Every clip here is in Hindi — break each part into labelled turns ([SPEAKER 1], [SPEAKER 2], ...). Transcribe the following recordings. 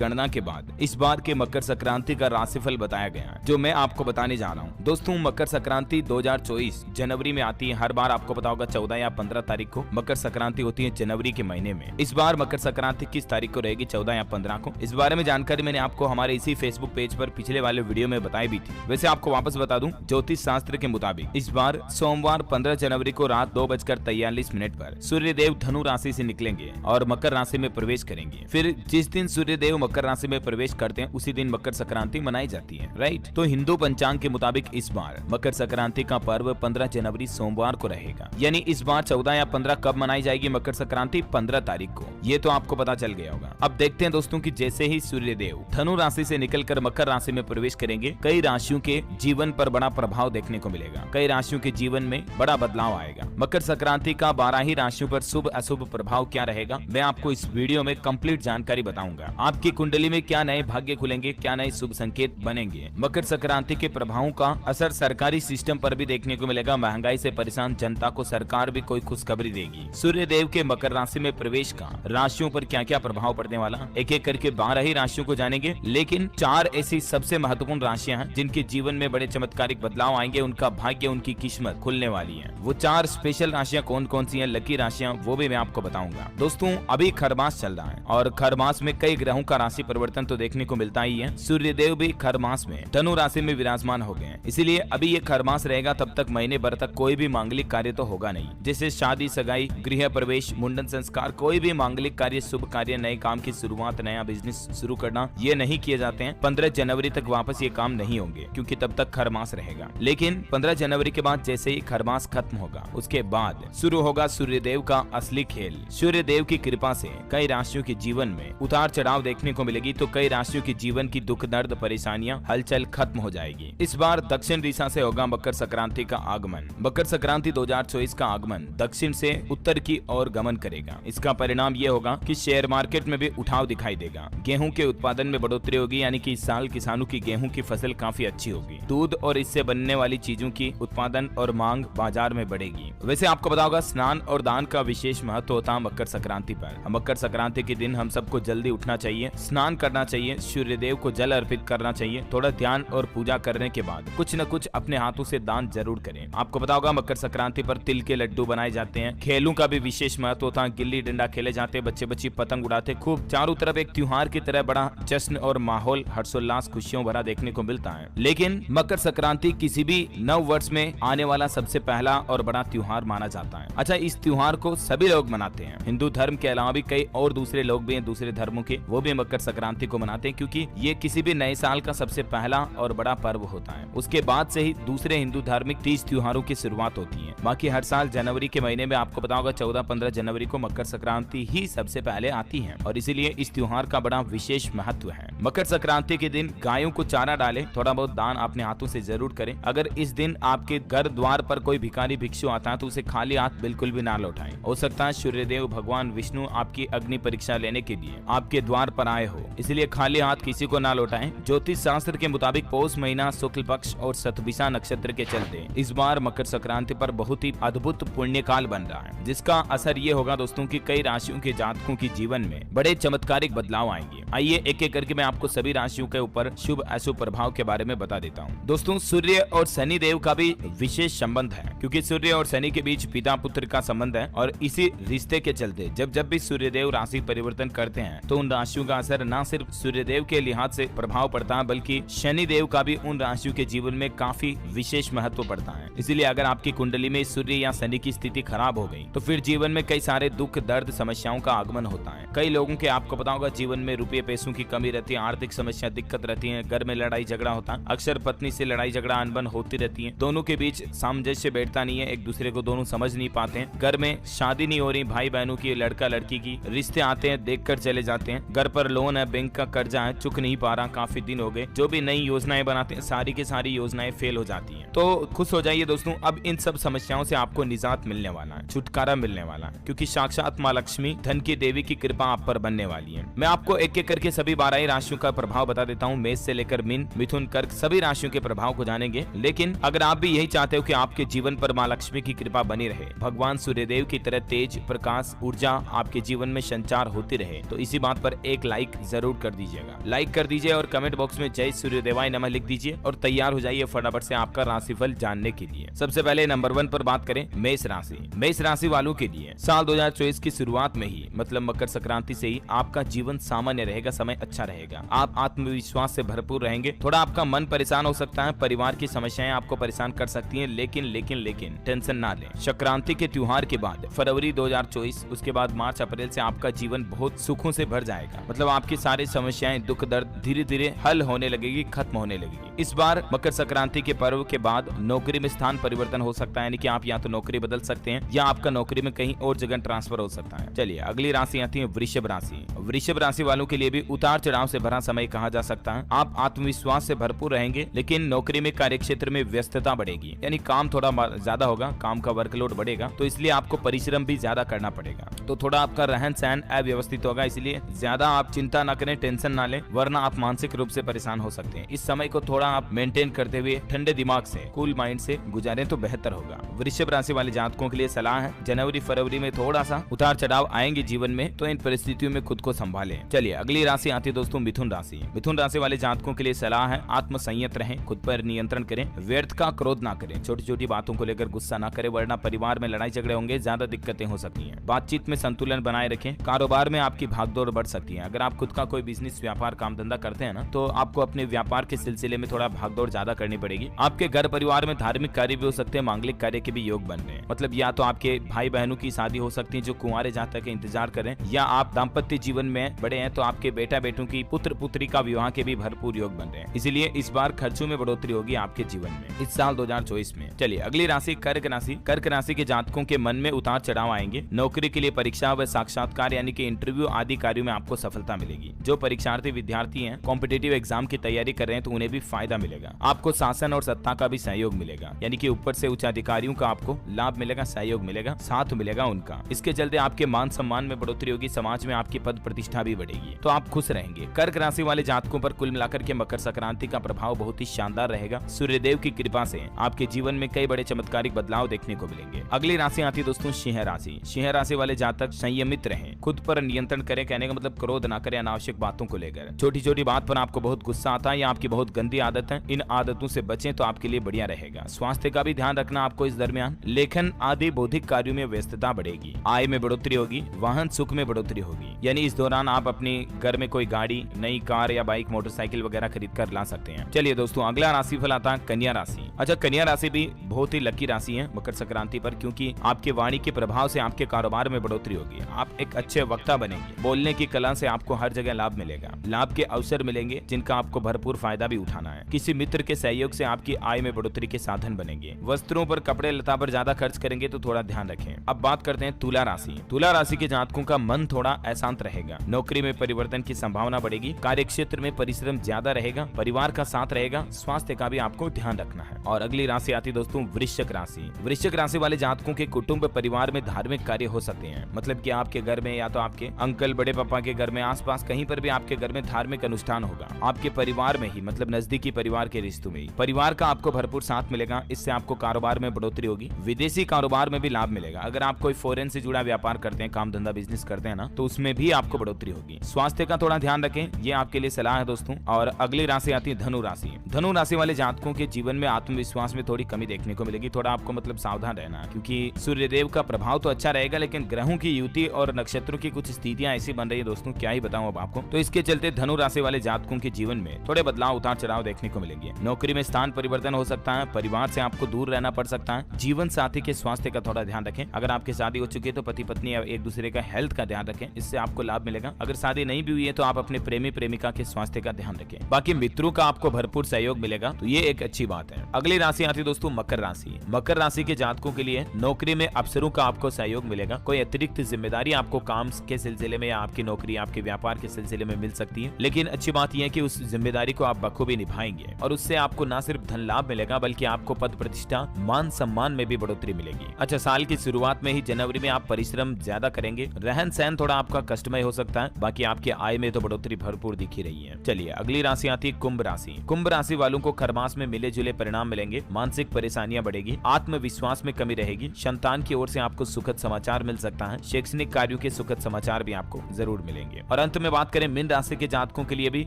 [SPEAKER 1] गणना के बाद इस बार के मकर संक्रांति का राशिफल बताया गया है, जो मैं आपको बताने जा रहा हूँ। दोस्तों, मकर संक्रांति 2024 जनवरी में आती है। हर बार आपको पता होगा 14 या 15 तारीख को मकर संक्रांति होती है जनवरी के महीने में। इस बार मकर संक्रांति किस तारीख को रहेगी, 14 या 15 को? इस बारे में जानकारी मैंने आपको हमारे इसी फेसबुक पेज पर पिछले वाले वीडियो में बताई भी थी। वैसे आपको वापस बता दूं, ज्योतिष शास्त्र के मुताबिक इस बार सोमवार 15 जनवरी को रात 2:43 पर सूर्यदेव धनु राशि से निकलेंगे और मकर राशि में प्रवेश करेंगे। फिर जिस दिन सूर्यदेव मकर राशि में प्रवेश करते हैं उसी दिन मकर संक्रांति मनाई जाती है, राइट। तो हिंदू पंचांग के मुताबिक इस बार मकर संक्रांति का पर्व 15 जनवरी सोमवार को रहेगा। यानी इस बार 14 या 15 कब मनाई जाएगी मकर संक्रांति? 15 तारीख को। ये तो आपको पता चल गया होगा। अब देखते हैं दोस्तों कि जैसे ही सूर्यदेव धनु राशि से निकलकर मकर राशि में प्रवेश करेंगे, कई राशियों के जीवन पर बड़ा प्रभाव देखने को मिलेगा। कई राशियों के जीवन में बड़ा बदलाव आएगा। मकर संक्रांति का 12 ही राशियों पर शुभ अशुभ प्रभाव क्या रहेगा, मैं आपको इस वीडियो में कंप्लीट जानकारी बताऊंगा। आपकी कुंडली में क्या नए भाग्य खुलेंगे, क्या नए शुभ संकेत बनेंगे। मकर संक्रांति के प्रभावों का असर सरकारी सिस्टम पर भी देखने को मिलेगा। महंगाई से परेशान जनता को सरकार भी कोई खुशखबरी देगी। सूर्यदेव के मकर राशि में प्रवेश का राशियों पर क्या क्या प्रभाव पड़ने वाला, एक एक करके 12 ही राशियों को जानेंगे। लेकिन 4 ऐसी सबसे महत्वपूर्ण राशियां हैं जिनके जीवन में बड़े चमत्कारिक बदलाव आएंगे, उनका भाग्य, उनकी किस्मत खुलने वाली है। वो 4 स्पेशल राशियां कौन कौन सी हैं, लकी राशियां, वो भी मैं आपको बताऊंगा। दोस्तों, अभी खरमास चल रहा है और खरमास में कई ग्रहों का राशि परिवर्तन तो देखने को मिलता ही है। सूर्यदेव भी खरमास में धनु राशि में विराजमान हो गए हैं, इसीलिए अभी ये खरमास रहेगा तब तक महीने भर तक कोई भी मांगलिक कार्य तो होगा नहीं। जैसे शादी, सगाई, गृह प्रवेश, मुंडन संस्कार, कोई भी मांगलिक कार्य, शुभ कार्य, नए काम की शुरुआत, नया बिजनेस शुरू करना, ये नहीं किए जाते हैं। 15 जनवरी तक वापस ये काम नहीं होंगे क्योंकि तब तक खरमास रहेगा। लेकिन 15 जनवरी के बाद जैसे ही खरमास खत्म होगा उसके बाद शुरू होगा सूर्यदेव का असली खेल। सूर्यदेव की कृपा से कई राशियों के जीवन में उतार चढ़ाव देखने को मिलेगी, तो कई राशियों के जीवन की दुख दर्द परेशानियां हलचल खत्म हो जाएगी। इस बार दक्षिण दिशा से होगा मकर संक्रांति का आगमन। मकर संक्रांति 2024 का आगमन दक्षिण से उत्तर की ओर गमन करेगा। इसका परिणाम ये होगा कि शेयर मार्केट में भी उठाव दिखाई देगा। गेहूं के उत्पादन में बढ़ोतरी होगी, यानी कि इस साल किसानों की गेहूं की फसल काफी अच्छी होगी। दूध और इससे बनने वाली चीजों की उत्पादन और मांग बाजार में बढ़ेगी। वैसे आपको पता होगा स्नान और दान का विशेष महत्व होता है मकर संक्रांति पर। मकर संक्रांति के दिन हम सबको जल्दी उठना चाहिए, स्नान करना चाहिए, सूर्यदेव को जल अर्पित करना चाहिए। थोड़ा ध्यान और पूजा करने के बाद कुछ न कुछ अपने हाथों से दान जरूर करें। आपको पता होगा मकर संक्रांति पर तिल के लड्डू बनाए जाते हैं। खेलों का भी विशेष महत्व होता है। गिल्ली डंडा खेले जाते हैं, बच्चे बच्ची पतंग उड़ाते, खूब चारों तरफ एक त्योहार की तरह बड़ा जश्न और माहौल हर्षोल्लास खुशियों भरा देखने को मिलता है। लेकिन मकर संक्रांति किसी भी नव वर्ष में आने वाला सबसे पहला और बड़ा त्योहार माना जाता है। अच्छा, इस त्योहार को सभी लोग मनाते हैं। हिंदू धर्म के अलावा भी कई और दूसरे लोग भी हैं, दूसरे धर्मों के, वो भी मकर संक्रांति को मनाते हैं क्योंकि ये किसी भी नए साल का सबसे पहला और बड़ा पर्व होता है। उसके बाद से ही दूसरे हिंदू धार्मिक 30 त्योहारों की शुरुआत होती है। बाकी हर साल जनवरी के महीने में आपको पता होगा 14-15 जनवरी को मकर संक्रांति ही सबसे पहले आती है और इसीलिए इस त्योहार का बड़ा विशेष महत्व है। मकर संक्रांति के दिन गायों को चारा डालें, थोड़ा बहुत दान अपने हाथों से जरूर करें। अगर इस दिन आपके घर द्वार पर कोई भिखारी भिक्षु आता है तो उसे खाली हाथ बिल्कुल भी ना लौटाएं। हो सकता है सूर्यदेव भगवान विष्णु आपकी अग्नि परीक्षा लेने के लिए आपके द्वार पर आए हो, इसलिए खाली हाथ किसी को ना लौटाएं। ज्योतिष शास्त्र के मुताबिक पौष महीना शुक्ल पक्ष और शतभिषा नक्षत्र के चलते इस बार मकर संक्रांति पर बहुत ही अद्भुत पुण्य काल बन रहा है, जिसका असर ये होगा दोस्तों कि कई राशियों के जातकों के जीवन में बड़े चमत्कारिक बदलाव आएंगे। आइए एक एक करके मैं आपको सभी राशियों के ऊपर शुभ अशुभ प्रभाव के बारे में बता देता हूँ। दोस्तों, सूर्य और शनि देव का भी विशेष संबंध है क्योंकि सूर्य और शनि के बीच पिता पुत्र का संबंध है और इसी रिश्ते के चलते जब भी सूर्यदेव राशि परिवर्तन करते हैं तो उन राशियों का असर न सिर्फ सूर्यदेव के लिहाज से प्रभाव पड़ता है बल्कि शनि देव का भी उन राशियों के जीवन में काफी विशेष महत्व पड़ता है। इसीलिए अगर आपकी कुंडली में सूर्य या शनि की स्थिति खराब हो गई तो फिर जीवन में कई सारे दुख दर्द समस्याओं का आगमन होता है। कई लोगों के आपको पता होगा जीवन में रुपये पैसों की कमी रहती है, आर्थिक समस्या दिक्कत रहती है, घर में लड़ाई झगड़ा होता है, अक्सर पत्नी से लड़ाई झगड़ा अनबन होती रहती है, दोनों के बीच सामंजस्य बैठता नहीं है, एक दूसरे को दोनों समझ नहीं पाते हैं, घर में शादी नहीं हो रही, भाई बहनों की, लड़का लड़की की, रिश्ते आते हैं देख कर चले जाते हैं, घर पर लोन है, बैंक का कर्जा है, चुक नहीं पा रहा, काफी दिन हो गए, जो भी नई योजनाएं बनाते हैं सारी की सारी योजनाएं फेल हो जाती हैं। तो खुश हो जाइए दोस्तों, अब इन सब समस्याओं से आपको निजात मिलने वाला है, छुटकारा मिलने वाला है क्योंकि साक्षात माँ लक्ष्मी धन की देवी की कृपा आप पर बनने वाली है। मैं आपको एक एक करके सभी 12 राशियों का प्रभाव बता देता हूँ। मेष से लेकर मीन, मिथुन, कर्क सभी राशियों के प्रभाव को जानेंगे। लेकिन अगर आप भी यही चाहते हो कि आपके जीवन पर माँ लक्ष्मी की कृपा कृपा बनी रहे, भगवान सूर्यदेव की तरह तेज प्रकाश ऊर्जा आपके जीवन में संचार होती रहे, तो इसी बात पर एक लाइक जरूर कर दीजिएगा। लाइक कर दीजिए और कमेंट बॉक्स में जय सूर्यदेवाय नमः लिख दीजिए और तैयार हो जाइए फटाफट से आपका राशिफल जानने के लिए। सबसे पहले नंबर 1 पर बात करें मेष राशि। मेष राशि वालों के लिए साल 2024 की शुरुआत में ही मतलब मकर संक्रांति से ही आपका जीवन सामान्य रहेगा, समय अच्छा रहेगा, आप आत्मविश्वास से भरपूर रहेंगे। थोड़ा आपका मन परेशान हो सकता है, परिवार की समस्याएं आपको परेशान कर सकती हैं, लेकिन टेंशन ना लें। संक्रांति के त्योहार के बाद फरवरी 2024 उसके बाद मार्च अप्रैल से आपका जीवन बहुत सुखों से भर जाएगा। मतलब आपकी सारी समस्याएं दुख दर्द धीरे धीरे हल होने लगेगी, खत्म होने लगेगी। इस बार मकर संक्रांति के पर्व के बाद नौकरी में स्थान परिवर्तन हो सकता है, यानी कि आप या तो नौकरी बदल सकते हैं या आपका नौकरी में कहीं और जगह ट्रांसफर हो सकता है। चलिए अगली राशि आती है वृषभ राशि। वृषभ राशि वालों के लिए भी उतार चढ़ाव से भरा समय कहा जा सकता है। आप आत्मविश्वास से भरपूर रहेंगे, लेकिन नौकरी में कार्यक्षेत्र में व्यस्तता बढ़ेगी, यानी काम थोड़ा ज्यादा होगा, काम का वर्कलोड बढ़ेगा, तो इसलिए आपको परिश्रम भी ज्यादा करना पड़ेगा। तो थोड़ा आपका रहन सहन अव्यवस्थित होगा, इसलिए ज्यादा आप चिंता न करें, टेंशन ना लें, वरना आप मानसिक रूप से परेशान हो सकते हैं। इस समय को थोड़ा आप मेंटेन करते हुए ठंडे दिमाग से, कूल माइंड से गुजारें तो बेहतर होगा। वृषभ राशि वाले जातकों के लिए सलाह है, जनवरी फरवरी में थोड़ा सा उतार चढ़ाव आएंगे जीवन में, तो इन परिस्थितियों में खुद को संभालें। चलिए अगली राशि आती है दोस्तों मिथुन राशि। मिथुन राशि वाले जातकों के लिए सलाह है, आत्म संयत रहें, खुद पर नियंत्रण करें, व्यर्थ का क्रोध ना करें, छोटी छोटी बातों को लेकर गुस्सा ना करें, वरना परिवार में लड़ाई झगड़े होंगे, ज्यादा दिक्कतें हो सकती हैं। बातचीत में संतुलन बनाए रखें, कारोबार में आपकी भागदौड़ बढ़ सकती है। अगर आप खुद का कोई बिजनेस व्यापार काम धंधा करते हैं ना, तो आपको अपने व्यापार के सिलसिले में थोड़ा भागदौड़ ज्यादा करनी पड़ेगी। आपके घर परिवार में धार्मिक कार्य भी हो सकते हैं, मांगलिक कार्य के भी योग बन रहे हैं। मतलब या तो आपके भाई बहनों की शादी हो सकती है जो कुंवारे जातक के इंतजार करें, या आप दाम्पत्य जीवन में बड़े हैं तो आपके बेटा बेटों की पुत्र पुत्री का विवाह के भी भरपूर योग बन रहे हैं। इसीलिए इस बार खर्चों में बढ़ोतरी होगी आपके जीवन में इस साल 2024 में। चलिए अगली राशि कर्क राशि। कर्क राशि के जातकों के मन में उतार चढ़ाव आएंगे। नौकरी के लिए परीक्षा व साक्षात्कार यानी कि इंटरव्यू आदि कार्यों में आपको सफलता मिलेगी। जो परीक्षार्थी विद्यार्थी हैं, कॉम्पिटिटिव एग्जाम की तैयारी कर रहे हैं, तो उन्हें भी फायदा मिलेगा। आपको शासन और सत्ता का भी सहयोग मिलेगा, यानी कि ऊपर से उच्च अधिकारियों का आपको लाभ मिलेगा, सहयोग मिलेगा, साथ मिलेगा उनका। इसके चलते आपके मान सम्मान में बढ़ोतरी होगी, समाज में आपकी पद प्रतिष्ठा भी बढ़ेगी, तो आप खुश रहेंगे। कर्क राशि वाले जातकों पर कुल मिलाकर के मकर संक्रांति का प्रभाव बहुत ही शानदार रहेगा। सूर्यदेव की कृपा से आपके जीवन में कई बड़े चमत्कारिक बदलाव देखने को मिलेंगे। अगली राशि आती है दोस्तों सिंह राशि। सिंह राशि वाले जातक संयमित रहें, खुद पर नियंत्रण करें, कहने का मतलब क्रोध ना करें अनावश्यक बातों को लेकर। छोटी छोटी बात पर आपको बहुत गुस्सा आता है या आपकी बहुत गंदी आदत है, इन आदतों से बचें तो आपके लिए बढ़िया रहेगा। स्वास्थ्य का भी ध्यान रखना आपको इस दरमियान। लेखन आदि बौद्धिक कार्यों में व्यस्तता बढ़ेगी, आय में बढ़ोतरी होगी, वाहन सुख में बढ़ोतरी होगी, यानी इस दौरान आप अपने घर में कोई गाड़ी, नई कार या बाइक, मोटरसाइकिल वगैरह खरीद कर ला सकते हैं। चलिए दोस्तों अगला राशिफल आता है कन्या राशि। अच्छा, कन्या राशि भी बहुत ही लकी राशि है मकर संक्रांति पर, क्योंकि आपके वाणी के प्रभाव से आपके कारोबार में बढ़ोतरी होगी। आप एक अच्छे वक्ता बनेंगे, बोलने की कला से आपको हर जगह लाभ मिलेगा, लाभ के अवसर मिलेंगे जिनका आपको भरपूर फायदा भी उठाना है। किसी मित्र के सहयोग से आपकी आय में बढ़ोतरी के साधन बनेंगे। वस्त्रों पर, कपड़े लता पर ज्यादा खर्च करेंगे तो थोड़ा ध्यान रखें। अब बात करते हैं तुला राशि। तुला राशि के जातकों का मन थोड़ा अशांत रहेगा, नौकरी में परिवर्तन की संभावना बढ़ेगी, कार्यक्षेत्र में परिश्रम ज्यादा रहेगा, परिवार का साथ रहेगा, स्वास्थ्य का भी आपको ध्यान रखना है। और अगली राशि आती दोस्तों वृश्चिक राशि। वृश्चिक राशि वाले जातकों के कुटुंब परिवार में धार्मिक कार्य हो सकते हैं, मतलब कि आपके घर में या तो आपके अंकल बड़े पापा के घर में, आसपास कहीं पर भी आपके घर में धार्मिक अनुष्ठान होगा। आपके परिवार में ही, मतलब नजदीकी परिवार के रिश्तों में ही परिवार का आपको भरपूर साथ मिलेगा। इससे आपको कारोबार में बढ़ोतरी होगी, विदेशी कारोबार में भी लाभ मिलेगा। अगर आप कोई फॉरेन से जुड़ा व्यापार करते हैं, काम धंधा बिजनेस करते हैं ना, तो उसमें भी आपको बढ़ोतरी होगी। स्वास्थ्य का थोड़ा ध्यान रखें, ये आपके लिए सलाह है दोस्तों। और अगली राशि आती है धनु राशि। धनु राशि वाले जातकों के जीवन में आत्मविश्वास में थोड़ी कमी देखने को मिलेगी। थोड़ा आपको मतलब सावधान रहना है, क्योंकि सूर्यदेव का प्रभाव तो अच्छा रहेगा, लेकिन ग्रहों की युति और नक्षत्रों की कुछ स्थितियां ऐसी बन रही है दोस्तों, क्या ही बताऊं अब आपको। तो इसके चलते धनु राशि वाले जातकों के जीवन में थोड़े बदलाव, उतार चढ़ाव देखने को मिलेंगे। नौकरी में स्थान परिवर्तन हो सकता है, परिवार से आपको दूर रहना पड़ सकता है। जीवन साथी के स्वास्थ्य का थोड़ा ध्यान रखें। अगर आपकी शादी हो चुकी है तो पति पत्नी एक दूसरे का हेल्थ का ध्यान रखें, इससे आपको लाभ मिलेगा। अगर शादी नहीं भी हुई है तो आप अपने प्रेमी प्रेमिका के स्वास्थ्य का ध्यान रखें। बाकी मित्रों का आपको भरपूर सहयोग मिलेगा, तो ये एक अच्छी बात है। अगली राशि आती है दोस्तों मकर राशि। मकर राशि के जातकों के लिए नौकरी में अफसरों का आपको सहयोग मिलेगा। कोई अतिरिक्त जिम्मेदारी आपको काम के सिलसिले में या आपकी नौकरी, आपके व्यापार के सिलसिले में मिल सकती है, लेकिन अच्छी बात यह है कि उस जिम्मेदारी को आप बखूबी निभाएंगे और उससे आपको न सिर्फ धन लाभ मिलेगा, बल्कि आपको पद प्रतिष्ठा, मान सम्मान में भी बढ़ोतरी मिलेगी। अच्छा, साल की शुरुआत में ही जनवरी में आप परिश्रम ज्यादा करेंगे, रहन सहन थोड़ा आपका कष्टमय हो सकता है, बाकी आपकी आय में तो बढ़ोतरी भरपूर दिखी रही है। चलिए अगली राशि आती है कुंभ राशि। कुंभ राशि वालों को खरमास में मिले जुले परिणाम मिलेंगे, मानसिक परेशानियां बढ़ेगी, आत्मविश्वास विश्वास में कमी रहेगी। संतान की ओर से आपको सुखद समाचार मिल सकता है। शैक्षणिक कार्यों के सुखद समाचार भी आपको जरूर मिलेंगे। और अंत में बात करें मीन राशि के जातकों के लिए भी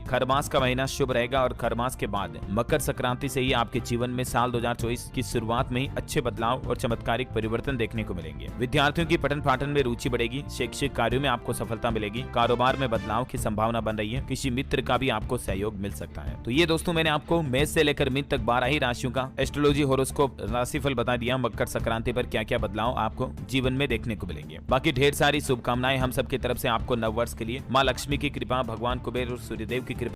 [SPEAKER 1] खरमास का महीना शुभ रहेगा और खरमास के बाद मकर संक्रांति से ही आपके जीवन में साल 2024 की शुरुआत में ही अच्छे बदलाव और चमत्कारिक परिवर्तन देखने को मिलेंगे। विद्यार्थियों की पठन पाठन में रुचि बढ़ेगी। शैक्षिक कार्यों में आपको सफलता मिलेगी। कारोबार में बदलाव की संभावना बन रही है। किसी मित्र का भी आपको सहयोग मिल सकता है। तो ये दोस्तों मैंने आपको मेष से लेकर मीन तक 12 ही राशियों का एस्ट्रोलॉजी होरोस्कोप राशिफल बता दिया। मकर संक्रांति पर क्या क्या बदलाव आपको जीवन में देखने को मिलेंगे। बाकी ढेर सारी शुभकामनाएं हम सब की तरफ से आपको नव वर्ष के लिए। माँ लक्ष्मी की कृपा, भगवान कुबेर और सूर्यदेव की कृपा